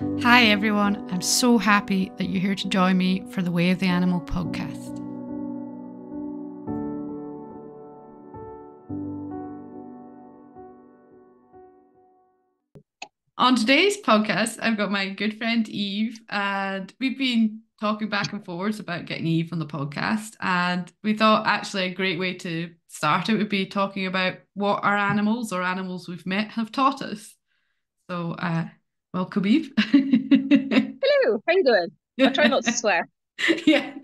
Hi everyone, I'm so happy that you're here to join me for the Way of the Animal podcast. On today's podcast, I've got my good friend Eve, and we've been talking back and forwards about getting Eve on the podcast. And we thought actually a great way to start it would be talking about what our animals or animals we've met have taught us. So, welcome, Eve. Hello, how you doing? I'll try not to swear. Yeah,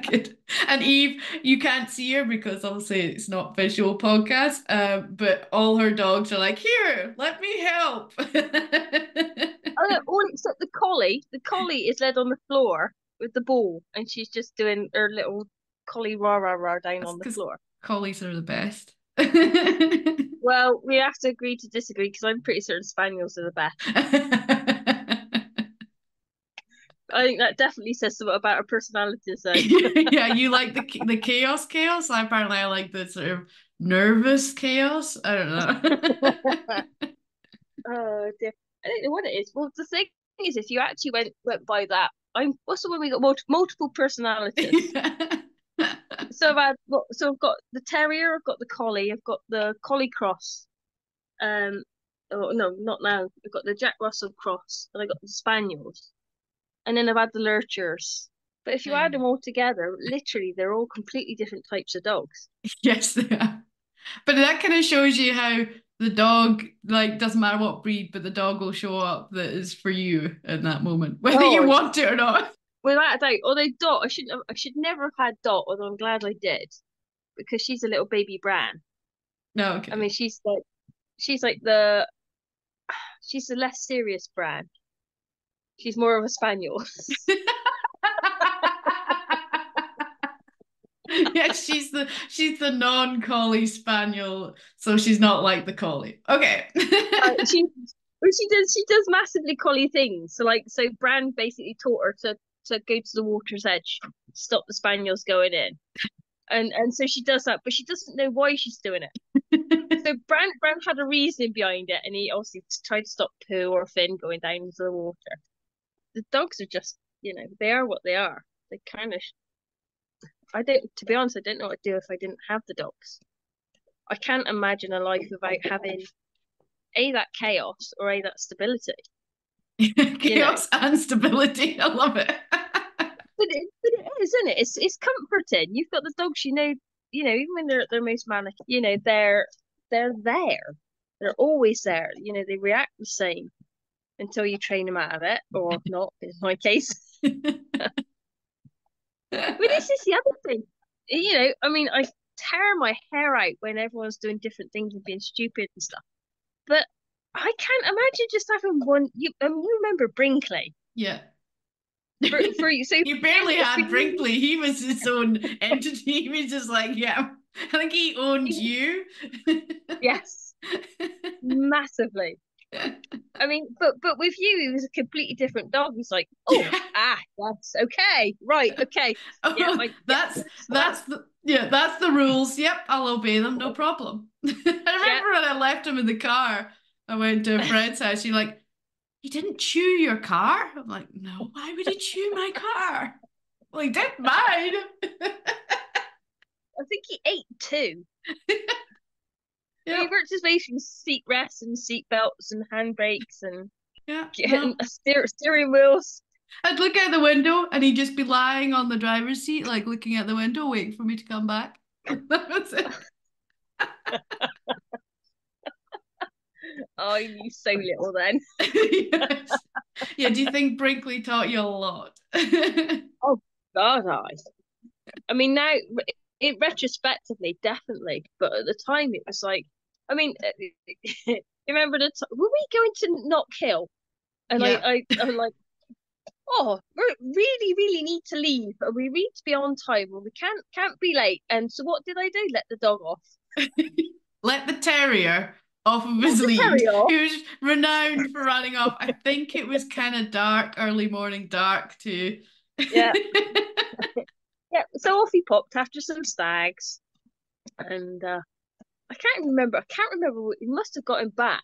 good. And Eve, you can't see her because obviously it's not visual podcast, but all her dogs are like, here, let me help. Oh, no, all except the collie. The collie is led on the floor with the ball, and she's just doing her little collie rah rah rah down That's on the because floor. collies are the best. Well, we have to agree to disagree because I'm pretty certain spaniels are the best. I think that definitely says something about her personality, so. Yeah, you like the chaos. Apparently, I like the sort of nervous chaos. I don't know. Oh dear. I don't know what it is. Well, the thing is, if you actually went by that, what's the one we got multiple personalities. So I've got the terrier, I've got the collie, I've got the collie cross. Oh no, not now. I've got the Jack Russell cross, and I got the spaniels, and then I've had the lurchers. But if you add them all together, literally they're all completely different types of dogs. Yes, they are. But that kind of shows you how the dog, like, doesn't matter what breed, but the dog will show up that is for you in that moment, whether you Oh, want it or not. without a doubt. Although Dot, I should never have had Dot, although I'm glad I did because she's a little baby Bran. No, I okay. mean, she's the less serious Bran. She's more of a spaniel. Yes, she's the non-collie spaniel, so she's not like the collie. Okay. She she does massively collie things. So Bran basically taught her to go to the water's edge, stop the spaniels going in, and so she does that, but she doesn't know why she's doing it. So Bran had a reasoning behind it, and he obviously tried to stop Pooh or Finn going down into the water. The dogs are just, they are what they are. They kind of. I don't. To be honest, I don't know what I'd do if I didn't have the dogs. I can't imagine a life without having a that chaos or a that stability. You know. Chaos and stability. I love it. But it is, isn't it? It's comforting. You've got the dogs, even when they're at their most manic, they're there. They're always there. They react the same until you train them out of it, or not, in my case. But this is the other thing. I mean, I tear my hair out when everyone's doing different things and being stupid and stuff. But I can't imagine just having one. You remember Brinkley? Yeah. For you, so You barely for had you, Brinkley. He was his own entity. He was just like, yeah. I think he owned you. yes, massively. I mean, but with you, he was a completely different dog. He's like, oh, Yeah. yes, okay, right, okay, yeah, Oh, yeah, that's the rules. Yep, I'll obey them, no problem. I yeah. remember when I left him in the car. I went to a friend's house. She's like, he didn't chew your car? I'm like, no, why would he chew my car? Well, he did mine. I think he ate too. But he Yep. worked his way through seat rests and seat belts and handbrakes and Yeah. getting No. a steering wheels. I'd look out the window and he'd just be lying on the driver's seat, like looking out the window, waiting for me to come back. That was it. Oh, you knew so little then. Yes. Yeah, do you think Brinkley taught you a lot? Oh God, I mean now, it retrospectively, definitely, but at the time it was like, I mean, you remember were we going to Knock Hill? And Yeah. I'm like, oh, we really, really need to leave. And we need to be on time, or we can't be late. And so what did I do? Let the dog off. Let the terrier off of Let his the lead. terrier off. He was renowned for running off. I think it was kind of dark, early morning dark too. Yeah, yeah. So off he popped after some stags, and I can't remember. He must have got him back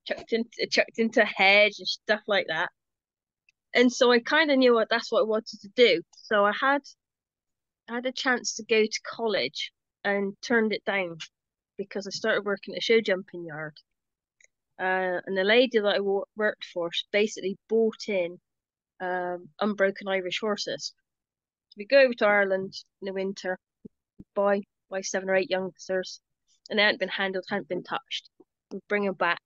chucked into a hedge and stuff like that. And so I kind of knew that's what I wanted to do. So I had a chance to go to college and turned it down because I started working at a show jumping yard. And the lady that I worked for basically bought in unbroken Irish horses. So we go over to Ireland in the winter, buy 7 or 8 youngsters, and they hadn't been handled, hadn't been touched. We bring them back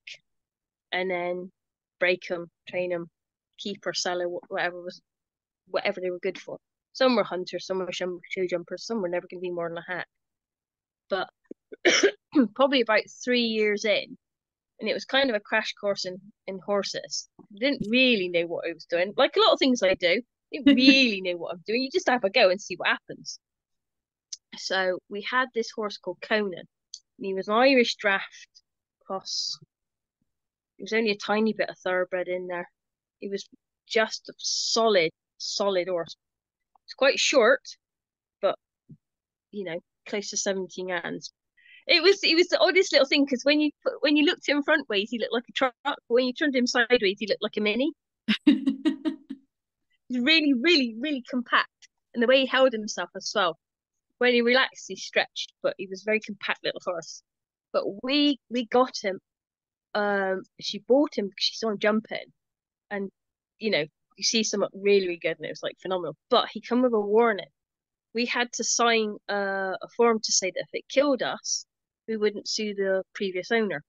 and then break them, train them, keep or sell or whatever they were good for. Some were hunters, some were show jumpers, some were never going to be more than a hack. But probably about 3 years in, and it was kind of a crash course in horses. I didn't really know what I was doing. Like a lot of things I do, I didn't really know what I'm doing. You just have a go and see what happens. So we had this horse called Conan, and he was an Irish draft cross. There was only a tiny bit of thoroughbred in there. He was just a solid horse. It's quite short, but close to 17 hands. It was the oddest little thing because when you looked at him front ways, he looked like a truck. But when you turned him sideways, he looked like a mini. He's really, really, really compact, and the way he held himself as well. When he relaxed, he stretched, but he was a very compact little horse. But we got him. She bought him because she saw him jumping, and you see someone really, really good, and it was like phenomenal. But he come with a warning. We had to sign a form to say that if it killed us, we wouldn't sue the previous owner.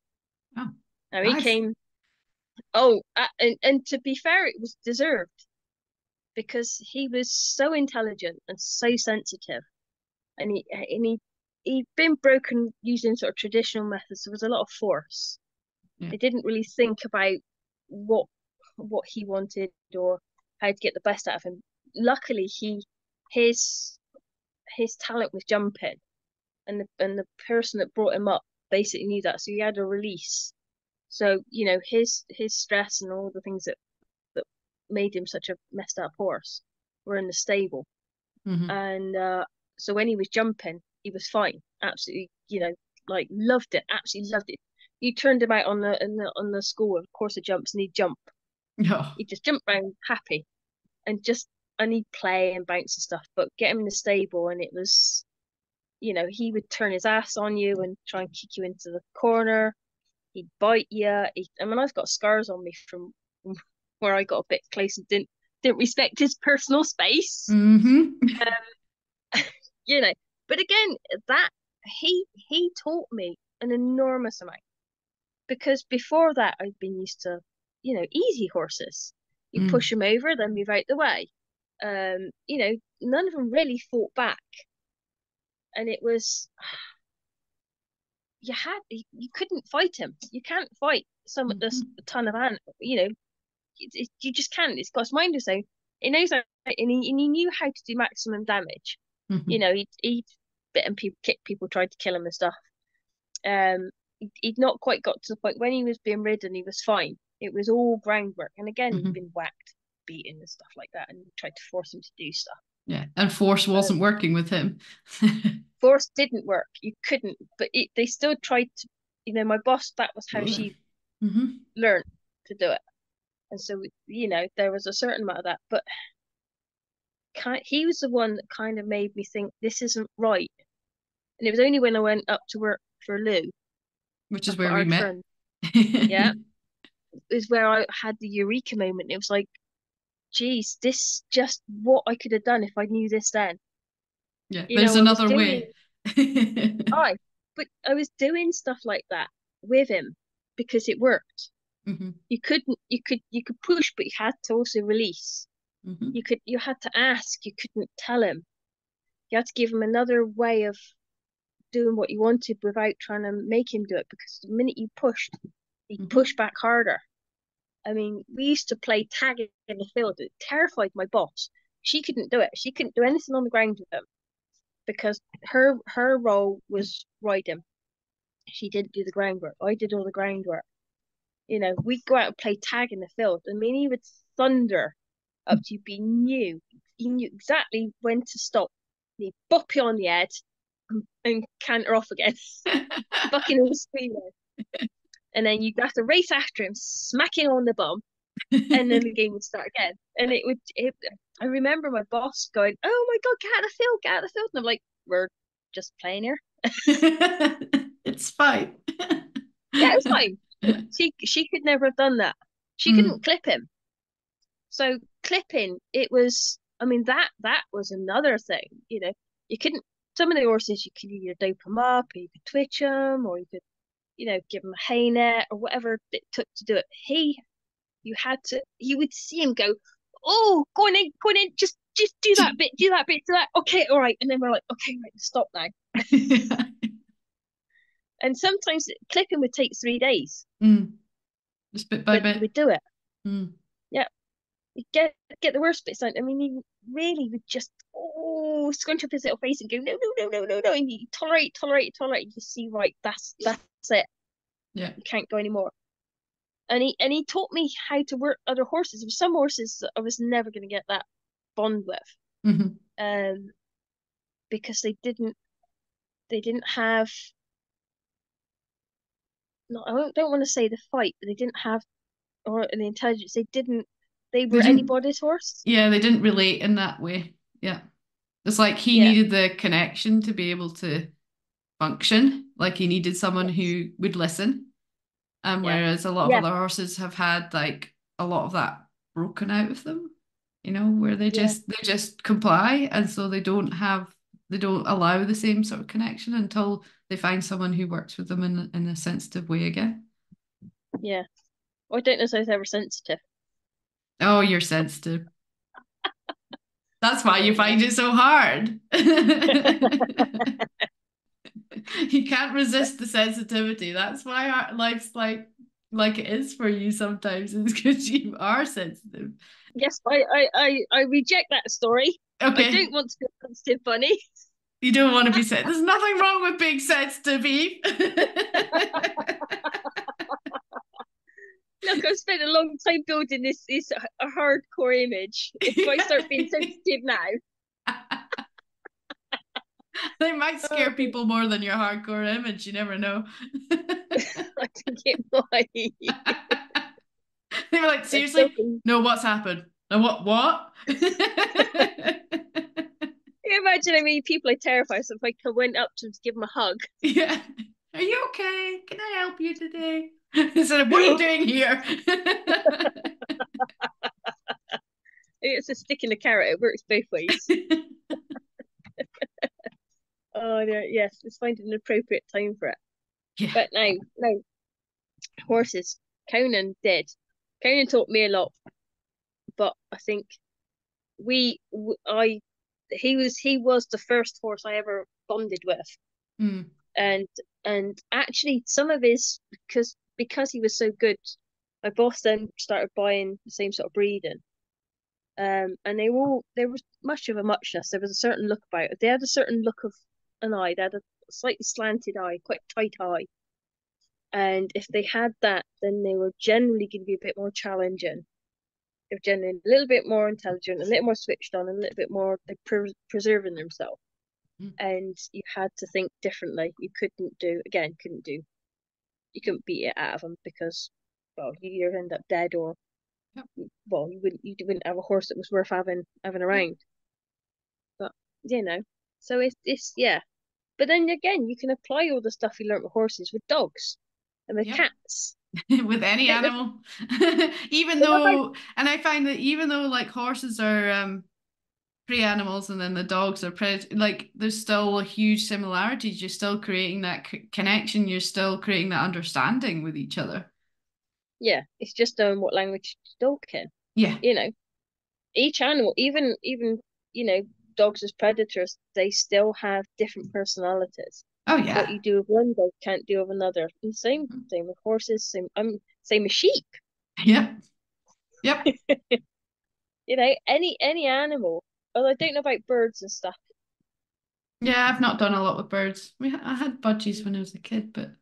Oh, Now he nice. came. And to be fair, it was deserved because he was so intelligent and so sensitive, and he'd been broken using sort of traditional methods. There was a lot of force. Yeah. They didn't really think about what he wanted or how to get the best out of him. Luckily, his talent was jumping, and the person that brought him up basically knew that, so he had a release. So his stress and all the things that made him such a messed up horse were in the stable, Mm-hmm. and so when he was jumping, he was fine, absolutely, like loved it, absolutely loved it. You turned him out on the school course of jumps, and he'd jump. Oh. He'd just jump around happy, and he'd play and bounce and stuff. But get him in the stable, and it was, he would turn his ass on you and try and kick you into the corner. He'd bite you. I've got scars on me from where I got a bit close and didn't respect his personal space. Mm-hmm. You know, but again, that he taught me an enormous amount because before that I'd been used to, easy horses. You Mm. push them over, then move out the way. None of them really fought back, and it was you couldn't fight him. You can't fight someone that's Mm-hmm. a ton of ant. You just can't. It's got his mind his own. He knows that, and he knew how to do maximum damage. Mm-hmm. He'd bitten people, kicked people, tried to kill him and stuff. He'd not quite got to the point when he was being ridden. He was fine. It was all groundwork, and again, he'd Mm-hmm. been whacked, beaten, and stuff like that, and tried to force him to do stuff. Yeah, and force wasn't working with him. Force didn't work. You couldn't, but they still tried to. My boss, that was how she Mm-hmm. learned to do it. And so, there was a certain amount of that, but he was the one that kind of made me think this isn't right. And it was only when I went up to work for Lou, Which is up at where we met. Ard yeah, is where I had the eureka moment. It was like, geez, this just what I could have done if I knew this then. Yeah, there's I was another doing, way. I, but I was doing stuff like that with him because it worked. Mm-hmm. You could push, but you had to also release. Mm-hmm. You had to ask, you couldn't tell him. You had to give him another way of doing what you wanted without trying to make him do it, because the minute you pushed, he Mm-hmm. pushed back harder. We used to play tag in the field. It terrified my boss. She couldn't do it. She couldn't do anything on the ground with him because her role was ride him. She didn't do the groundwork. I did all the groundwork. We'd go out and play tag in the field. He would thunder up to you. He knew exactly when to stop. He'd bop you on the head and canter off again, bucking and screaming. and then you have to race after him, smacking on the bum, and then the game would start again. And it would. I remember my boss going, "Oh my God, get out of the field, get out of the field," and I'm like, "We're just playing here." It's fine. Yeah, it was fine. She could never have done that. She couldn't Mm, clip him. So clipping, it was. I mean, that was another thing. You couldn't. Some of the horses you could either dope them up, or you could twitch them, or you could, give him a hay net or whatever it took to do it. You had to. You would see him go, "Oh, go on in, just do that bit, do that." Okay, all right, and then we're like, "Okay, right, stop now." And sometimes clipping would take 3 days, mm, just bit by but you bit. would do it. Mm. Yeah, you get the worst bits out. I mean, he really would just scrunch up his little face and go, "No, no, no, no, no, no," and you tolerate. You see, right, that's it. Yeah. You can't go anymore. And he taught me how to work other horses. There were some horses that I was never going to get that bond with, Hmm. um, because they didn't have. No, don't want to say the fight, but they didn't have or the intelligence. They didn't. They They were didn't, anybody's horse. yeah, they didn't relate in that way. Yeah. It's like he Yeah. needed the connection to be able to function. Like he needed someone Yes. who would listen. Yeah. Whereas a lot of Yeah. other horses have had like a lot of that broken out of them, where they Yeah. just comply, and so they don't allow the same sort of connection until they find someone who works with them in a sensitive way again. Yeah. I don't know if I was ever sensitive. Oh, you're sensitive. That's why Oh you yeah. find it so hard. You can't resist the sensitivity. That's why life's like it is for you sometimes. It's because you are sensitive. Yes, I reject that story. I Okay, don't want to be a sensitive bunny. you don't want to be sensitive. There's nothing wrong with being sensitive, Eve. Look, I've spent a long time building this a hardcore image. If I start being sensitive now, They might scare oh, people more than your hardcore image. You never know. I think it might. They were like, They're still seriously? No, what's happened? No, what? Can you imagine how many people are terrified if I went up to him to give him a hug? Yeah. Are you okay? Can I help you today? Instead of, what are you doing here? It's a stick in the carrot. It works both ways. Oh, yes, let's find an appropriate time for it. Yeah. But no, horses. Conan did. Conan taught me a lot, but I think we, I, he was the first horse I ever bonded with, Mm, and actually some of his because he was so good, my boss then started buying the same sort of breeding. And there was much of a muchness. There was a certain look about it. They had a certain look of an eye. They had a slightly slanted eye, quite tight eye. And if they had that, then they were generally going to be a bit more challenging. They were generally a little bit more intelligent, a little more switched on, and a little bit more like preserving themselves. mm, And you had to think differently. You couldn't beat it out of them because, well, you either end up dead or, yep, well, you wouldn't have a horse that was worth having yep, around. But so it's yeah. But then again, you can apply all the stuff you learnt with horses with dogs and with yep. cats. With any There's animal. Even about though, and I find that even though like horses are prey animals and then the dogs are predator, like there's still a huge similarities. You're still creating that connection. You're still creating that understanding with each other. Yeah, it's just what language the dog can. Yeah. You know, each animal, even dogs as predators, they still have different personalities. Oh What yeah. you do with one dog can't do with another. And Mhm. same with horses, same with sheep. Yep. Yep. Any animal. Although I don't know about birds and stuff. Yeah, I've not done a lot with birds. I had budgies when I was a kid, but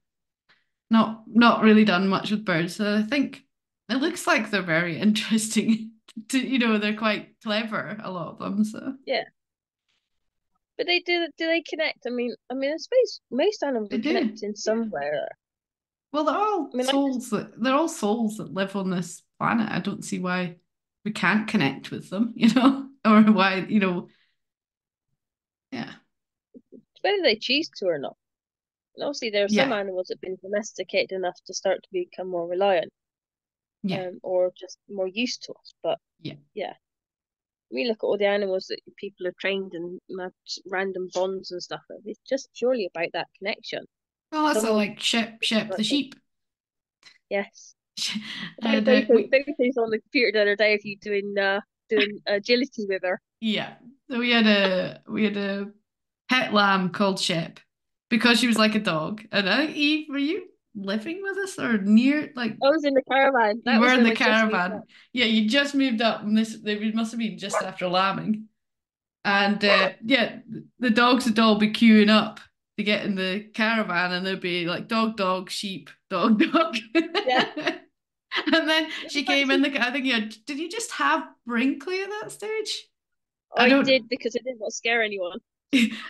not really done much with birds. So I think it looks like they're very interesting. They're quite clever, a lot of them. So Yeah, but they do they connect? I mean, I suppose most animals they are do. connected in Yeah. some way. Well, I mean, I just they're all souls that live on this planet. I don't see why we can't connect with them, or why, yeah. whether they choose to or not. And obviously, there are some Yeah. animals that have been domesticated enough to start to become more reliant, Yeah. or just more used to us. But Yeah. yeah, we look at all the animals that people have trained and have random bonds and stuff. It's just purely about that connection. Well, that's Someone, like Shep the sheep. yes. I And both both on the computer the other day of you doing agility with her. yeah. So we had a pet lamb called Shep because she was like a dog. And Eve, were you living with us or near like I was in the caravan. you That were was in when the I just moved up. caravan? Yeah, you just moved up and this they must have been just after lambing. And yeah, the dogs would all be queuing up to get in the caravan and there'd be like dog, dog, sheep, dog, dog. Yeah, And then it she was came in actually I think did you just have Brinkley at that stage? I I don't. did because I didn't want to scare anyone.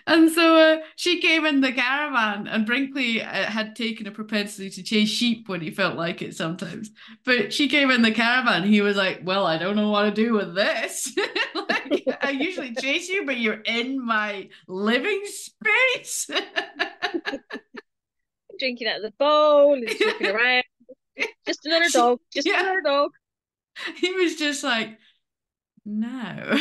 And so she came in the caravan, and Brinkley had taken a propensity to chase sheep when he felt like it sometimes. But she came in the caravan, he was like, "Well, I don't know what to do with this. Like, I usually chase you, but you're in my living space." Drinking out of the bowl and sniffing around. Just another dog. Just Yeah, another dog. he was just like, "No."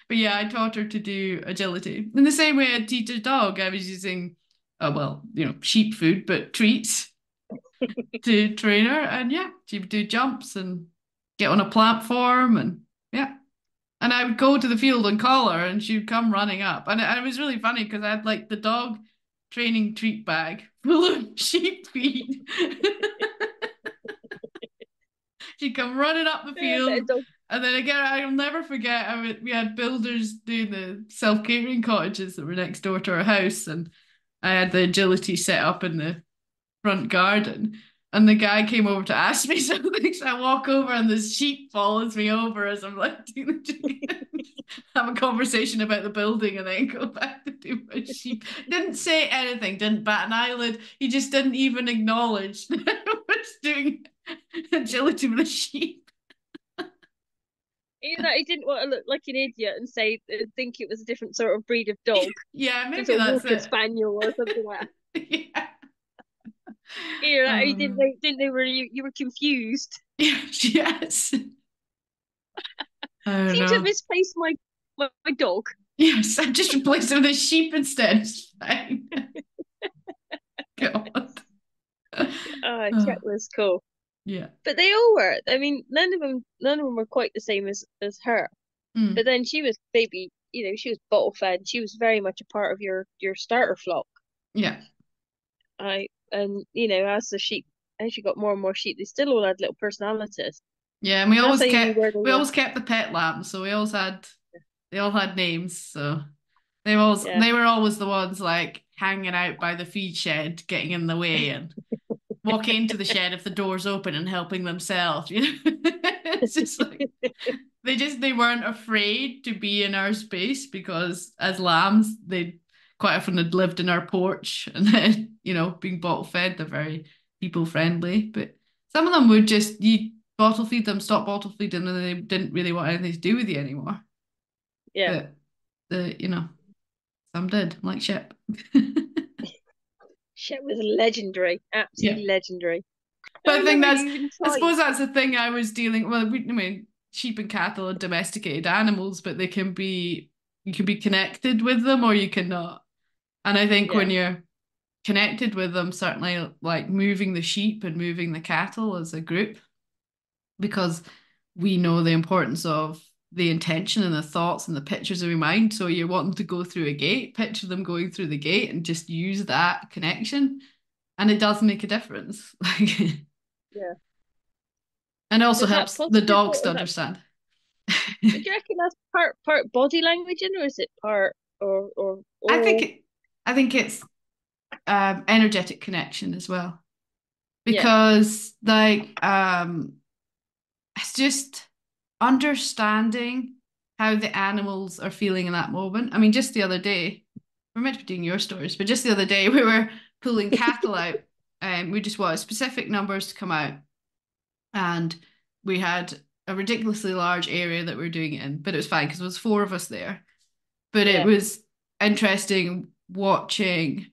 But yeah, I taught her to do agility. In the same way I teach a dog, I was using, well, sheep food, but treats to train her. And yeah, she would do jumps and get on a platform. And yeah. And I would go to the field and call her, and she would come running up. And it was really funny because I had like the dog training treat bag full of sheep feed. She'd come running up the Yeah, but a field. dog. And then again, I'll never forget, we had builders doing the self-catering cottages that were next door to our house. And I had the agility set up in the front garden. And the guy came over to ask me something. So I walk over and this sheep follows me over as I'm like doing the chicken. Have a conversation about the building and then go back to do my sheep. Didn't say anything, didn't bat an eyelid. He just didn't even acknowledge that I was doing agility with a sheep. He didn't want to look like an idiot and say think it was a different sort of breed of dog, Yeah, some maybe sort of that's Walker it. Spaniel or something like that. Yeah. He Um, didn't know where you were confused. yes. I don't Seem to have know. misplaced my dog. Yes, I just replaced it with a sheep instead. It's fine. God. Chet Oh, was cool. yeah. But they all were. I mean, none of them were quite the same as her. But Mm, then she was baby, she was bottle fed. She was very much a part of your starter flock. yeah. And as you got more and more sheep, they still all had little personalities. Yeah, and we And that's always how you knew kept where they we were. always kept the pet lambs, so they all had names. So Yeah. they were always the ones like hanging out by the feed shed, getting in the way and walking into the shed if the door's open and helping themselves. It's just like they weren't afraid to be in our space because as lambs they quite often had lived in our porch and then being bottle fed they're very people friendly, but some of them would just you bottle feed them, stop bottle feed them, and they didn't really want anything to do with you anymore. Yeah. But some did, like Shep. Shit was legendary. Yeah. Absolutely legendary. I But I think remember you even I tried. suppose that's the thing I was dealing. Well, I mean, sheep and cattle are domesticated animals, but you can be connected with them or you cannot. And I think Yeah. when you're connected with them, certainly like moving the sheep and moving the cattle as a group, because we know the importance of the intention and the thoughts and the pictures of your mind. So you're wanting to go through a gate, picture them going through the gate and just use that connection. And it does make a difference. Yeah. And it also Is that helps the positive dogs or to is that understand. would you reckon that's part body language in or is it part or I think oral? it, I think it's energetic connection as well Yeah. because it's just understanding how the animals are feeling in that moment. I mean, just the other day, we're meant to be doing your stories, but just the other day we were pulling cattle out. We just wanted specific numbers to come out, and we had a ridiculously large area that we were doing it in, but it was fine because there was four of us there. But it Yeah, was interesting watching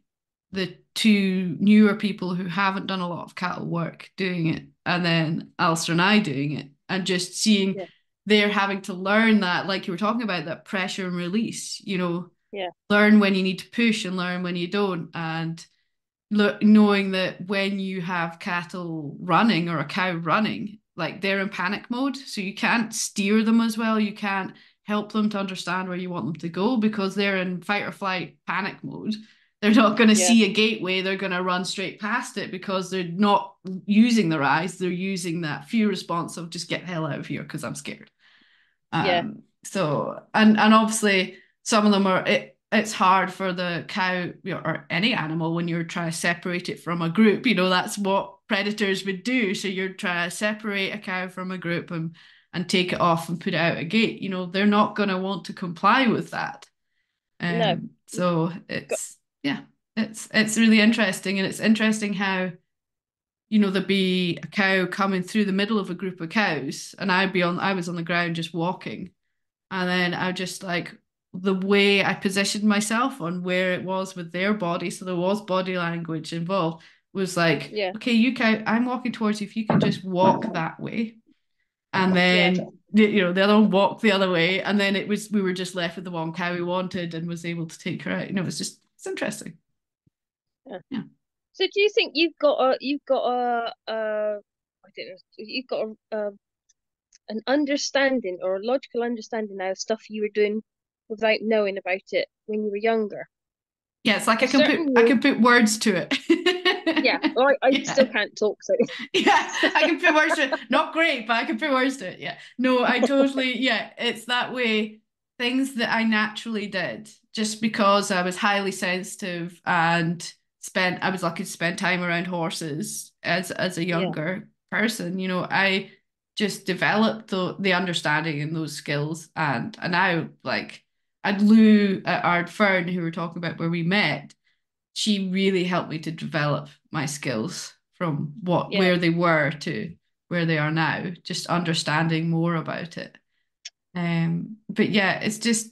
the two newer people who haven't done a lot of cattle work doing it, and then Alistair and I doing it, and just seeing yeah, they're having to learn that, like you were talking about, that pressure and release, yeah, learn when you need to push and learn when you don't. And knowing that when you have cattle running or a cow running, like they're in panic mode, so you can't steer them as well. You can't help them to understand where you want them to go because they're in fight or flight panic mode. They're not going to yeah, see a gateway. They're going to run straight past it because they're not using their eyes. They're using that fear response of just get the hell out of here because I'm scared. yeah, So and obviously some of them it's hard for the cow, or any animal when you're trying to separate it from a group. That's what predators would do. So you're trying to separate a cow from a group and take it off and put it out a gate. They're not going to want to comply with that. no, So it's yeah, it's really interesting, and it's interesting how there'd be a cow coming through the middle of a group of cows, and I was on the ground just walking, and then I just like the way I positioned myself on where it was with their body, so there was body language involved, was like, yeah, okay, you cow, I'm walking towards you. If you can just walk that way, and yeah, then the other one walked the other way, and then we were just left with the one cow we wanted and was able to take her out. It's interesting. yeah. Yeah. So do you think you've got a I don't know, you've got an understanding or a logical understanding now of stuff you were doing without knowing about it when you were younger? Yeah, it's like I Because can put I certainly, can put words to yeah, it. well, I still Yeah. can't talk, so Yeah, I can put words to it. Not great, but I can put words to it. Yeah. No, I totally, yeah, it's that way. Things that I naturally did just because I was highly sensitive and I was lucky to spend time around horses as a yeah, younger person. I just developed the understanding and those skills. And now, like, I'd Lou at Ardfern, who we were talking about where we met, she really helped me to develop my skills from yeah, where they were to where they are now, just understanding more about it. But yeah, it's just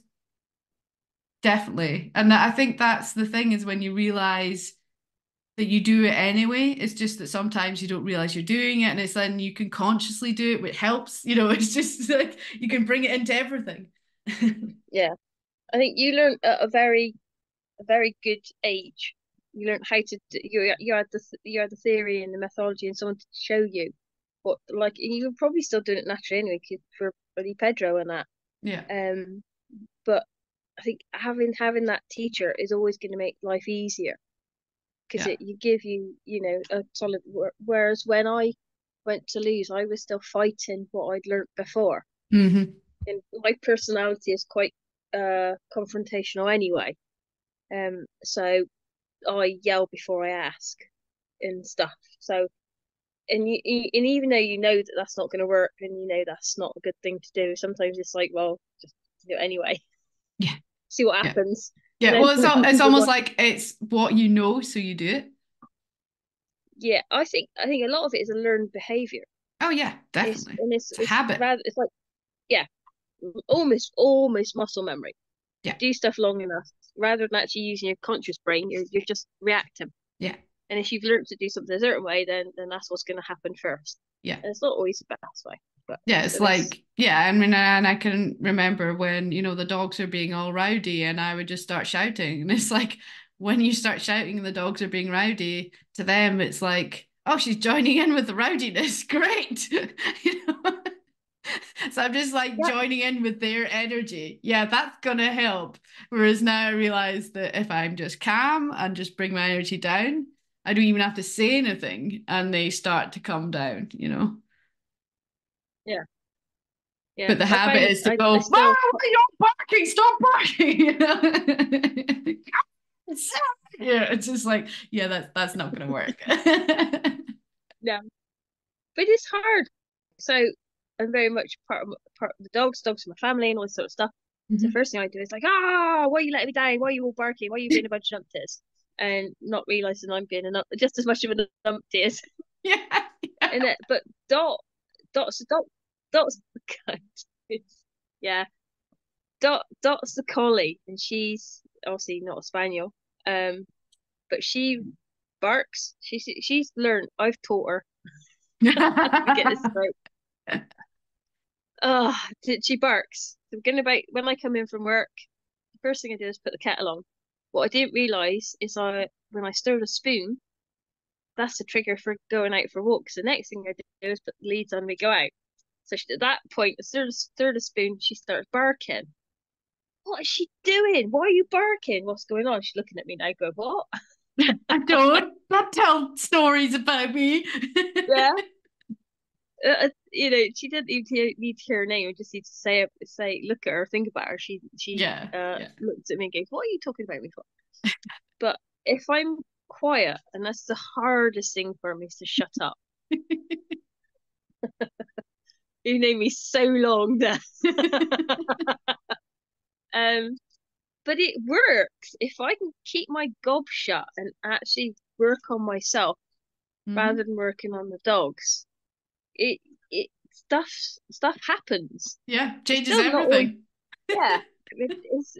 definitely, and I think that's the thing is when you realize that you do it anyway. It's just that sometimes you don't realize you're doing it, and it's then you can consciously do it, which helps. It's just like you can bring it into everything. yeah. I think you learn at a very good age. You learn how to you had the theory and the methodology and someone to show you what like and you were probably still doing it naturally anyway for bloody Pedro and that. Yeah, But I think having that teacher is always going to make life easier because yeah. it you give you a solid. Whereas when I went to lose, I was still fighting what I'd learnt before, Hmm. and my personality is quite confrontational anyway. So I yell before I ask and stuff. So and even though you know that that's not going to work and you know that's not a good thing to do, sometimes it's like, well, just do it anyway, Yeah, see what yeah, happens, and yeah. then Well, it's almost like it's what you know, so you do it. yeah, I think a lot of it is a learned behavior. Oh yeah, It's definitely. and it's It's a it's habit. rather it's like yeah, almost muscle memory. You Yeah, do stuff long enough, rather than actually using your conscious brain, you're just reacting. yeah, And if you've learned to do something a certain way, then that's what's going to happen first. yeah. And it's not always the best way, but Yeah, it's but it's like, yeah, I mean, and I can remember when, the dogs are being all rowdy and I would just start shouting. And it's like when you start shouting and the dogs are being rowdy, to them, it's like, oh, she's joining in with the rowdiness. Great. You know? So I'm just like yeah, joining in with their energy. Yeah, that's gonna help. Whereas now I realize that if I'm just calm and just bring my energy down, I don't even have to say anything and they start to come down. yeah, yeah. But the I habit find is to I go, still "Ah, you're barking, stop barking." Yeah, it's just like, yeah, that's not gonna work. yeah, but it's hard. So I'm very much part of the dogs are my family and all this sort of stuff. So the Mhm. first thing I do is like, why are you letting me down? Why are you all barking? Why are you being a bunch of numpties? and not realizing I'm being just as much of an numpty as Yeah. and it. But Dot's yeah, Dot's the collie, and she's obviously not a spaniel. But she barks. She's learned. I've taught her. Let me get this right. Oh, she barks. So going about when I come in from work, the first thing I do is put the kettle on. What I didn't realise is when I stir the spoon, that's the trigger for going out for walks. The next thing I do is put the leads on and we go out. So at that point, stir the spoon, she starts barking. What is she doing? Why are you barking? What's going on? She's looking at me now, go, what? I don't tell stories about me. Yeah. She didn't need to hear her name. I just need to look at her, think about her. She Yeah, yeah. looks at me and goes, "What are you talking about me for?" But if I'm quiet, and that's the hardest thing for me is to shut up. You know me so long now. Um, but it works if I can keep my gob shut and actually work on myself rather Hmm. than working on the dogs. It it stuff stuff happens. Yeah, It's changes still not always everything. yeah. It's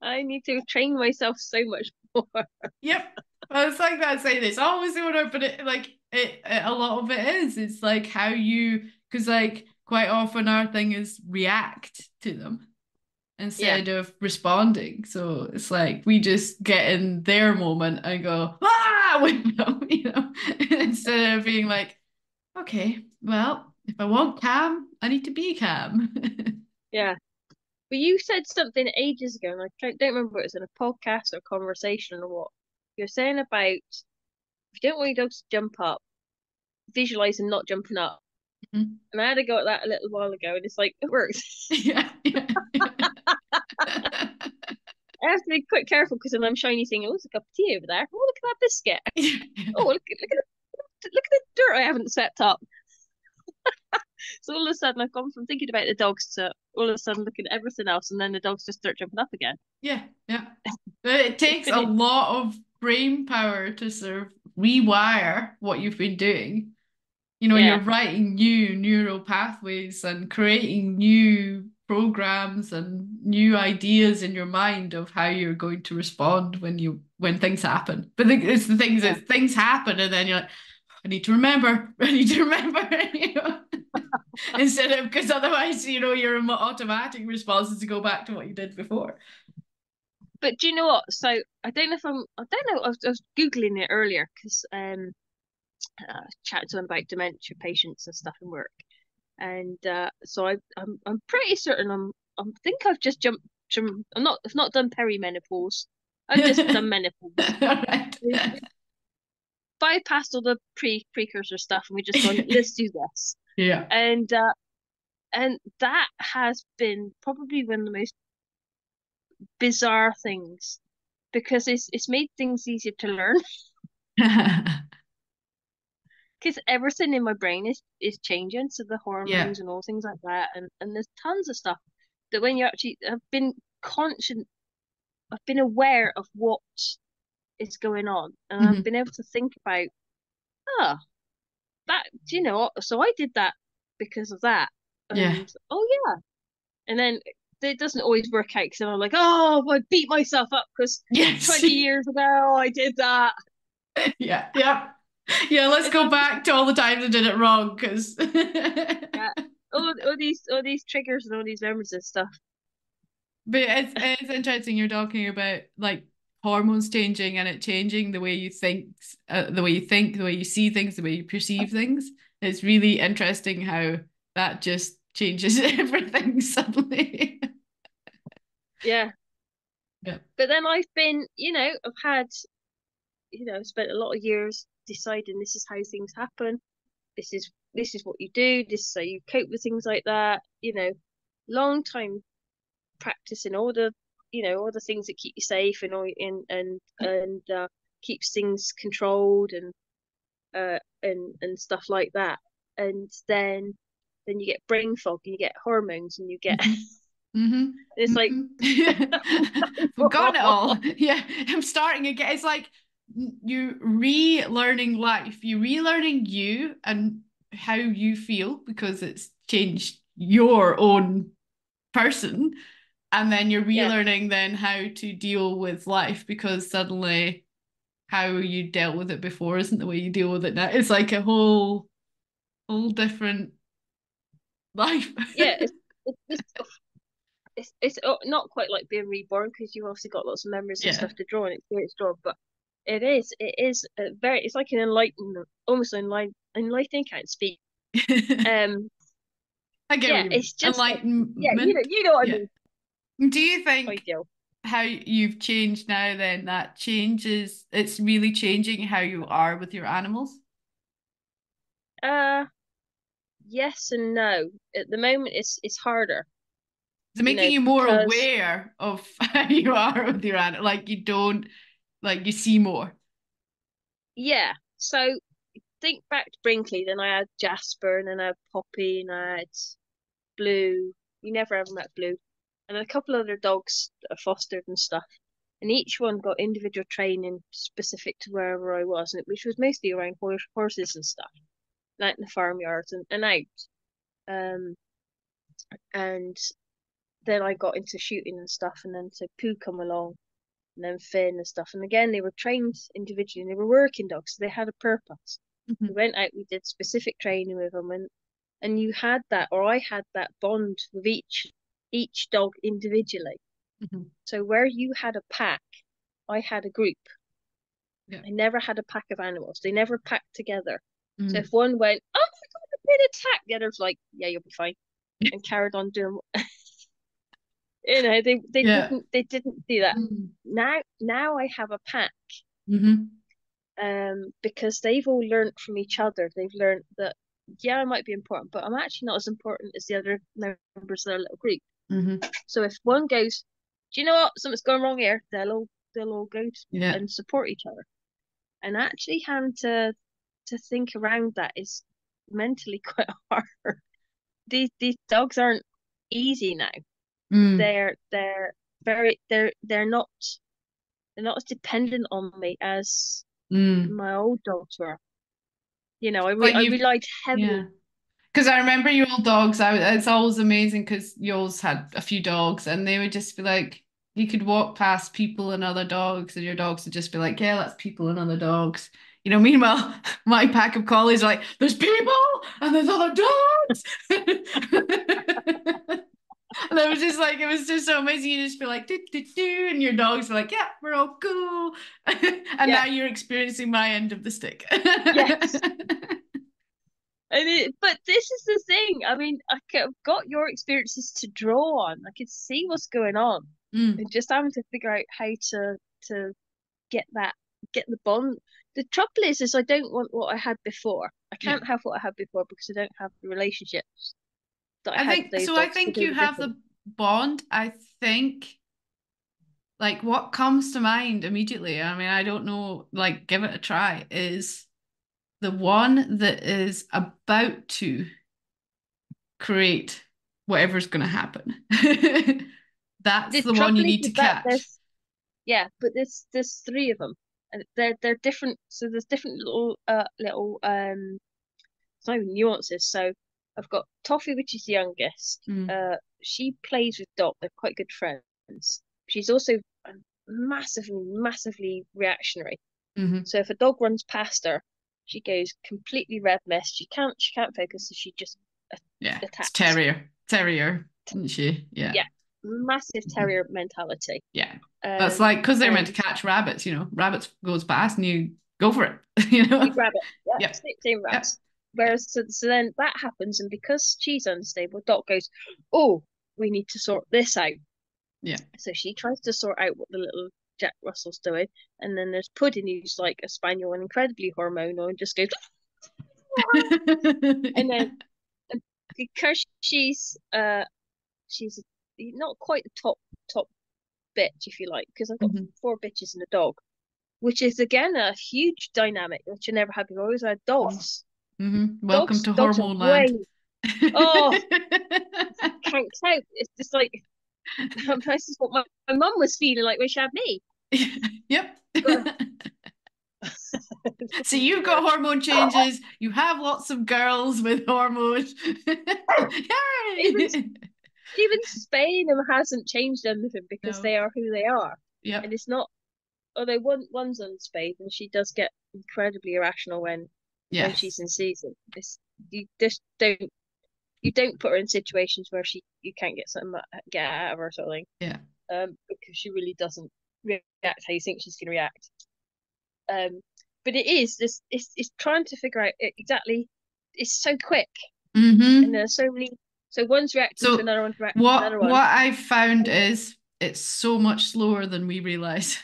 I need to train myself so much more. Yep. Well, it's like that saying it's always the order, but a lot of it is. It's like how you, because like quite often our thing is react to them Yeah, instead of responding. So it's like we just get in their moment and go, ah, with them, instead of being like, okay, well, if I want calm, I need to be calm. yeah. But you said something ages ago, and I don't remember if it was in a podcast or a conversation or what. You're saying about if you don't want your dogs to jump up, visualize them not jumping up. And I had a go at that a little while ago, and it's like it works. Yeah, yeah, I have to be quite careful because then I'm shiny saying, "Oh, there's a cup of tea over there. Oh, look at that biscuit. Oh, yeah. look at the dirt I haven't swept up." So all of a sudden, I've gone from thinking about the dogs to all of a sudden looking at everything else, and then the dogs just start jumping up again. Yeah, yeah. But it takes a lot of brain power to sort of rewire what you've been doing. You're Yeah, writing new neural pathways and creating new programs and new ideas in your mind of how you're going to respond when things happen. But it's the things yeah. that things happen and then you're like, I need to remember, I need to remember, instead of because otherwise, your automatic response is to go back to what you did before. But do you know what? So I don't know. I was Googling it earlier because chatting to them about dementia patients and stuff in work, and so I'm pretty certain I think I've just jumped from I've not done perimenopause. I've just done menopause. All right. We've bypassed all the precursor stuff, and we just gone. Let's do this, Yeah. and that has been probably one of the most bizarre things because it's made things easier to learn because everything in my brain is changing, so the Yeah. hormones and all things like that, and there's tons of stuff that when you actually have been conscious, I've been aware of what is going on, and I've Mhm. been able to think about, oh, that, do you know what? So I did that because of that, Yeah. and oh yeah, and then it doesn't always work out because I'm like, oh, I beat myself up because Yes. 20 years ago I did that. Yeah. Yeah. Yeah. Let's And go then back to all the times I did it wrong because yeah, all these triggers and all these memories and stuff. but it's interesting you're talking about like hormones changing and it changing the way you think, the way you see things, the way you perceive things. It's really interesting how that just changes everything suddenly. Yeah. Yeah. But then I've been, I've had, spent a lot of years deciding this is how things happen. This is what you do. This is how you cope with things like that. Long time practicing all the things that keep you safe and all and keeps things controlled and stuff like that. And then you get brain fog and you get hormones and you get Mhm. It's like, Forgotten it all. Yeah, I'm starting again. It's like you relearning life, you relearning you and how you feel because it's changed your own person. And then you're yeah, relearning then how to deal with life because suddenly how you dealt with it before isn't the way you deal with it now. It's like a whole different life. yeah. It's not quite like being reborn because you've obviously got lots of memories and Yeah. stuff to draw and experience draw, but it is a very it's like an enlightenment, almost enlightening. Can't speak. Um, I get what yeah, you mean. it's just like, yeah, Enlightenment. you know what I Yeah. mean. Do you think Ideal. how you've changed now then that changes it's really changing how you are with your animals? Uh, yes and no. At the moment, it's harder, Is it making you more because aware of how you are with your animal? Like you don't like you see more. yeah. So think back to Brinkley, then I had Jasper, and then I had Poppy, and I had Blue. You never ever met Blue, and a couple other dogs that are fostered and stuff. And each one got individual training specific to wherever I was, and which was mostly around horses and stuff, like in the farmyards and out. Um, and then I got into shooting and stuff, and then so Pooh come along, and then Finn and stuff. And again, they were trained individually, and they were working dogs, so they had a purpose. We Mhm, went out, we did specific training with them, and you had that, or I had that bond with each dog individually. mhm. So where you had a pack, I had a group. Yeah. I never had a pack of animals. They never packed together. So if Mm. one went, oh my God, I've been attacked, the other's like, yeah, you'll be fine, and carried on doing. They Yeah. didn't do that. Mm. Now I have a pack, Hmm. because they've all learned from each other. They've learned that, yeah, I might be important, but I'm actually not as important as the other members of their little group. Hmm. So if one goes, do you know what? Something's going wrong here, they'll all go Yeah. and support each other. And actually having to think around that is mentally quite hard. These dogs aren't easy now. Mm. They're very they're not as dependent on me as Mm. my old dogs were. Like I you've relied yeah. heavily. Because I remember your old dogs. It's always amazing because yours had a few dogs, and they would just be like, you could walk past people and other dogs, and your dogs would just be like, yeah, that's people and other dogs. Meanwhile, my pack of collies are like, there's people and there's other dogs. And I was just like, it was just so amazing. You just feel like, do, do, do, and your dogs are like, yeah, we're all cool. And Yeah, now you're experiencing my end of the stick. yes. But this is the thing. I mean, I've got your experiences to draw on. I can see what's going on, Mm, and just having to figure out how to get get the bond. The trouble is I don't want what I had before. I yeah. can't have what I had before because I don't have the relationships that I I had with think those so. I dogs because think they you were have different. the bond. I think like what comes to mind immediately, I mean, I don't know, like give it a try, is the one that is about to create whatever's going to happen. That's The the one you trouble is need to with that catch. yeah, but there's three of them, and they're different. So there's different little it's not even nuances. So I've got Toffee, which is the youngest. Mm, She plays with Dot. They're quite good friends. She's also massively reactionary. hmm. So if a dog runs past her, she goes completely red mist. She can't focus, so she just Yeah, it's attacks. terrier, isn't she? Yeah. Yeah, massive Mhm. terrier mentality. Yeah. That's like because they're meant to And catch rabbits, rabbits goes past and you go for it, you grab it. Yeah, Yep. same Yep. rats. Whereas so then that happens, and because she's unstable, Dot goes, "Oh, we need to sort this out." Yeah. So she tries to sort out what the little Jack Russell's doing, and then there's Pudding, who's like a spaniel and incredibly hormonal, and just goes, and then and because she's not quite the top bitch, if you like, because I've got Mhm. four bitches and a dog, which is again a huge dynamic which I never had before. I always had dogs. Mhm. Welcome Dogs to dogs are hormone land. way oh canked out. It's just like This is what my mum was feeling like when she had me. Yep. But So you've got hormone changes. You have lots of girls with hormones. even Yay! even Spain hasn't changed anything because No. they are who they are, and Yep. it's not. Although one's unspayed and she does get incredibly irrational when she's Yes. in season. It's you just don't put her in situations where you can't get out of her sort of thing. Yeah. Because she really doesn't react how you think she's going to react. Um, but it is this it's trying to figure out exactly. It's so quick, and Mm-hmm. there's so many. So one's reacting to So another one's reacting to what another one. what I've found is it's so much slower than we realize.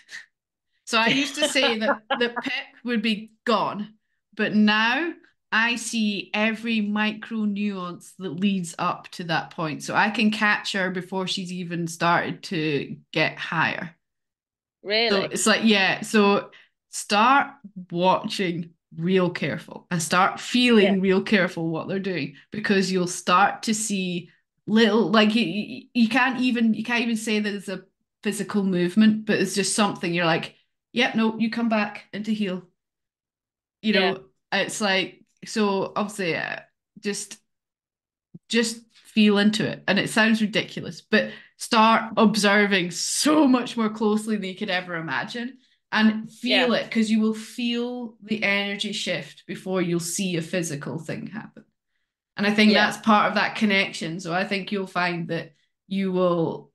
So I used to say that Pip would be gone, but now I see every micro nuance that leads up to that point. So I can catch her before she's even started to get higher. So Really? it's like, yeah, so start watching real careful and start Yeah, feeling real careful what they're doing because you'll start to see little like you can't even say that it's a physical movement, but it's just something you're like, yep, no, you come back into heel. You yeah, know, it's like so obviously just just feel into it. And it sounds ridiculous, but start observing so much more closely than you could ever imagine and yeah, feel it because you will feel the energy shift before you'll see a physical thing happen. And I think yeah, that's part of that connection. So I think you'll find that you will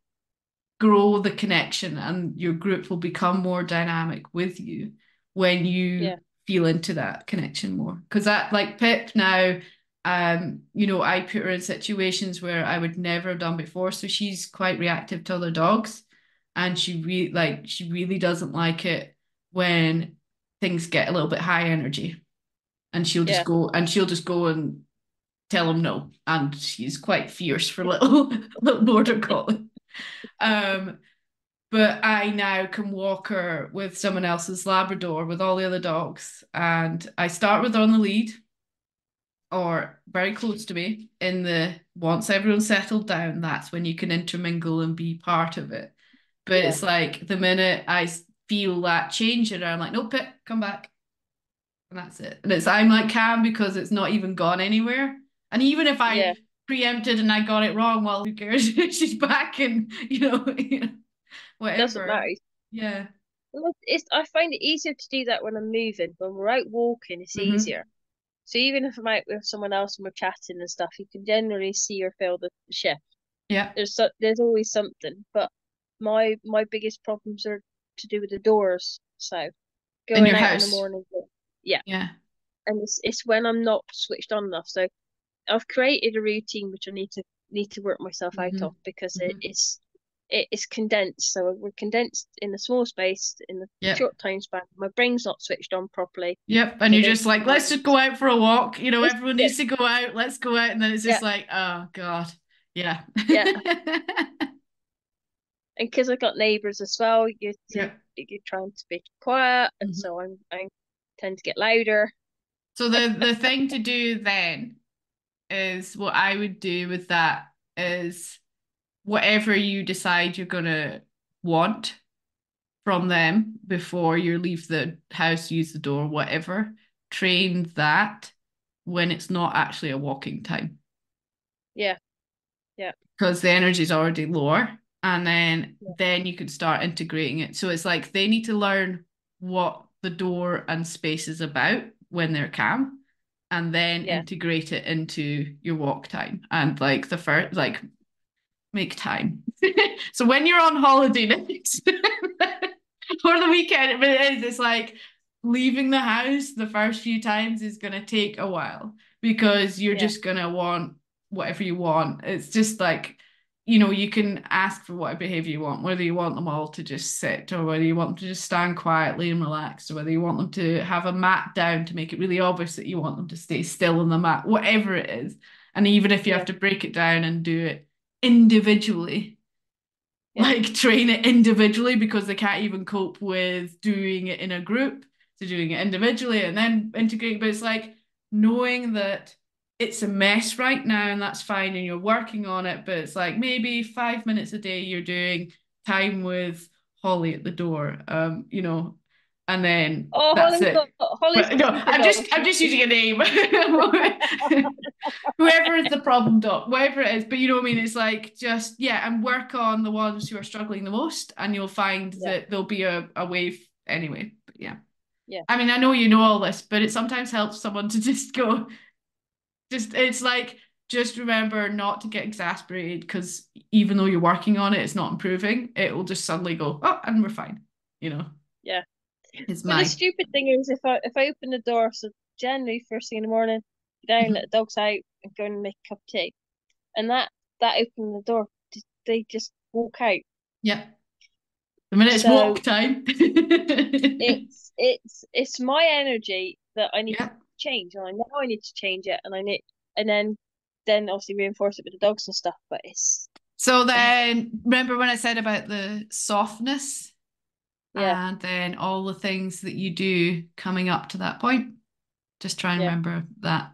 grow the connection and your group will become more dynamic with you when you yeah, feel into that connection more. Because that, like Pip now, I put her in situations where I would never have done before. So she's quite reactive to other dogs. And she really doesn't like it when things get a little bit high energy. And yeah, she'll just go and tell him no. And she's quite fierce for little little border collie. Um, but I now can walk her with someone else's Labrador with all the other dogs. And I start with her on the lead or very close to me in the once everyone's settled down, that's when you can intermingle and be part of it. But yeah, it's like the minute I feel that change in her, I'm like, no, Pip, come back. And that's it. And it's I'm like calm because it's not even gone anywhere. And even if yeah. I preempted and I got it wrong, well, who cares? She's back and Doesn't whatever. matter. Yeah. Well, I find it easier to do that when I'm moving. When we're out walking, it's Hmm. easier. So even if I'm out with someone else and we're chatting and stuff, you can generally see or feel the shift. Yeah. There's always something. But my biggest problems are to do with the doors. So In your going out in the house. morning, yeah, Yeah. and it's when I'm not switched on enough. So I've created a routine which I need to work myself out Hmm. of because Hmm. it is condensed. So we're condensed in a small space in a Yep. short time span. My brain's not switched on properly, Yep. And so I you're don't just see like, my let's just go out for a walk. Let's Everyone yeah, needs to go out. Let's go out. And then it's yeah, just like, oh God. Yeah. yeah. And because I got neighbours as well, Yep. you're trying to be quiet, and Mhm. so I tend to get louder. So the thing to do then is what I would do with that is whatever you decide you're gonna want from them before you leave the house, use the door, whatever, train that when it's not actually a walking time Yeah, yeah, because the energy is already lower. And then yeah, you can start integrating it. So it's like they need to learn what the door and space is about when they're calm and then yeah, integrate it into your walk time. And like the first like make time. So when you're on holiday next or the weekend, but it's like leaving the house the first few times is gonna take a while because you're yeah, just gonna want whatever you want. It's just like, you can ask for whatever behavior you want, whether you want them all to just sit or whether you want them to just stand quietly and relaxed, or whether you want them to have a mat down to make it really obvious that you want them to stay still on the mat, whatever it is. And even if you have yeah, to break it down and do it individually, yeah, like train it individually because they can't even cope with doing it in a group. So doing it individually and then integrating, but it's like knowing that it's a mess right now and that's fine and you're working on it, but it's like maybe 5 minutes a day you're doing time with Holly at the door, and then Oh, that's it. Holly's But a no, super dog. I'm just using a name. Whoever is the problem dog, whatever it is, but you know what I mean? It's like just yeah, and work on the ones who are struggling the most, and you'll find Yeah, that there'll be a wave anyway. But yeah. yeah, I mean, I know you know all this, but it sometimes helps someone to just go, just it's like just remember not to get exasperated because even though you're working on it, it's not improving. It will just suddenly go, oh, and we're fine. You know, yeah. it's But the my stupid thing is, if I open the door, so generally first thing in the morning, go down, let the dogs out, and go and make a cup of tea, and that opening the door, they just walk out. yeah. The minute it's So walk time. it's my energy that I need to Yeah. change, and I know I need to change it, and I need, and then obviously reinforce it with the dogs and stuff. But So then, remember when I said about the softness yeah, and then all the things that you do coming up to that point? Just try and yeah. remember that.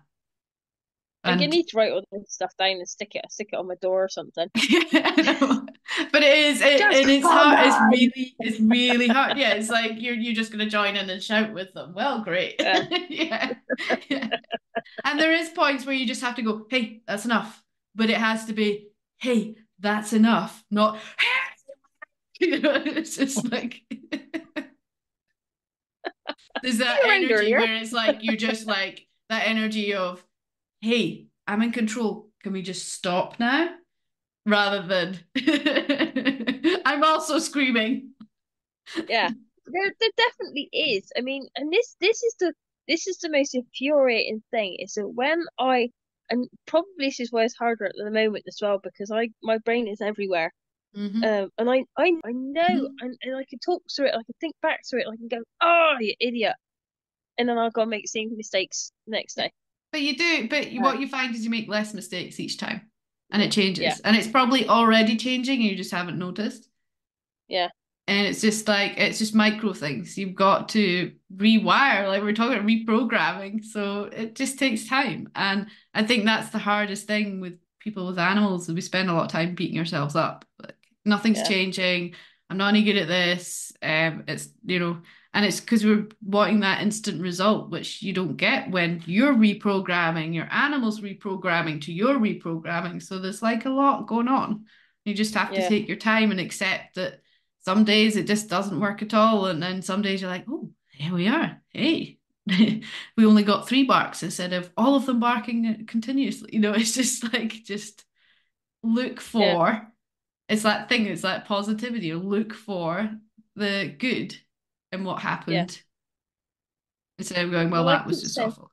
Like I And need to write all this stuff down and stick it on my door or something. but it is Just and it's calm hard. down. It's really hard. Yeah, it's like you're just gonna join in and shout with them. Well, great. Yeah, Yeah. Yeah. And there is points where you just have to go, hey, that's enough. But it has to be, hey, that's enough, not it's just like there's that you were around energy earlier. where it's like you're just like that energy of, hey, I'm in control. Can we just stop now? Rather than I'm also screaming. Yeah, there definitely is. I mean, and this is the most infuriating thing is that when I, and probably this is why it's harder at the moment as well because my brain is everywhere. Hmm. And I know Hmm. and I can talk through it, I can think back through it, I can go, oh, you idiot, and then I've got to make the same mistakes the next Yeah. day. But you do, but Uh, what you find is you make less mistakes each time and yeah, it yeah, changes. And it's probably already changing and you just haven't noticed. yeah, And it's just like it's just micro things. You've got to rewire, like we're talking about reprogramming. So it just takes time. And I think that's the hardest thing with people with animals. We spend a lot of time beating ourselves up. Like nothing's yeah, changing. I'm not any good at this. It's and it's because we're wanting that instant result, which you don't get when you're reprogramming, your animal's reprogramming to your reprogramming. So there's like a lot going on. You just have to yeah, take your time and accept that some days it just doesn't work at all. And then some days you're like, oh, here we are. Hey, we only got three barks instead of all of them barking continuously. It's just like, just look yeah, for, it's that thing, it's that positivity. Look for the good in what yeah. happened instead of going, well, Well, I that was keep just saying, awful.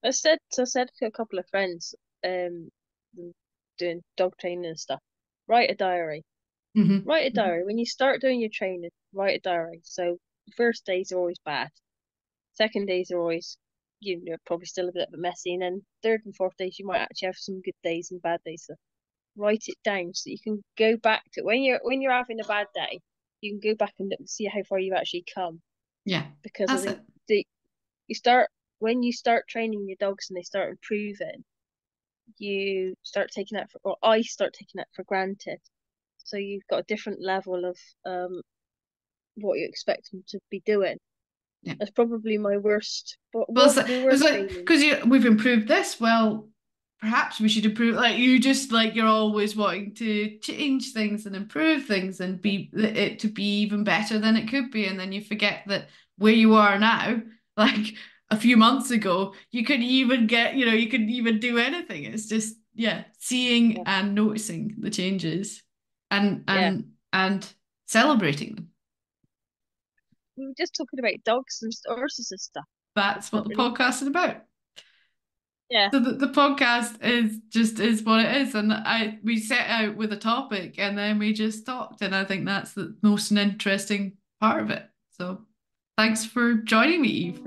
I said to a couple of friends, um, doing dog training and stuff, write a diary. Hmm. Write a diary. When you start doing your training, write a diary. So the first days are always bad. Second days are always, probably still a bit of a messy. And then third and fourth days, you might actually have some good days and bad days. So write it down so you can go back to when you're having a bad day, you can go back and look and see how far you've actually come. Yeah, Because I that's think it. you start when you start training your dogs and they start improving, you start taking that for, or I start taking that for granted. So you've got a different level of what you expect them to be doing. Yeah. That's probably my worst, but Well, what my it's worst like failing. because we've improved this. Well, perhaps we should improve. Like you just like you're always wanting to change things and improve things and be it to be even better than it could be, and then you forget that where you are now, like a few months ago, you couldn't even get you couldn't even do anything. It's just yeah, seeing Yeah, and noticing the changes and yeah. celebrating them. We were just talking about dogs and horses and stuff. That's It's what not the really. podcast is about. Yeah, So the podcast is just is what it is, and we set out with a topic, and then we just talked, and I think that's the most interesting part of it. So, thanks for joining me, Eve.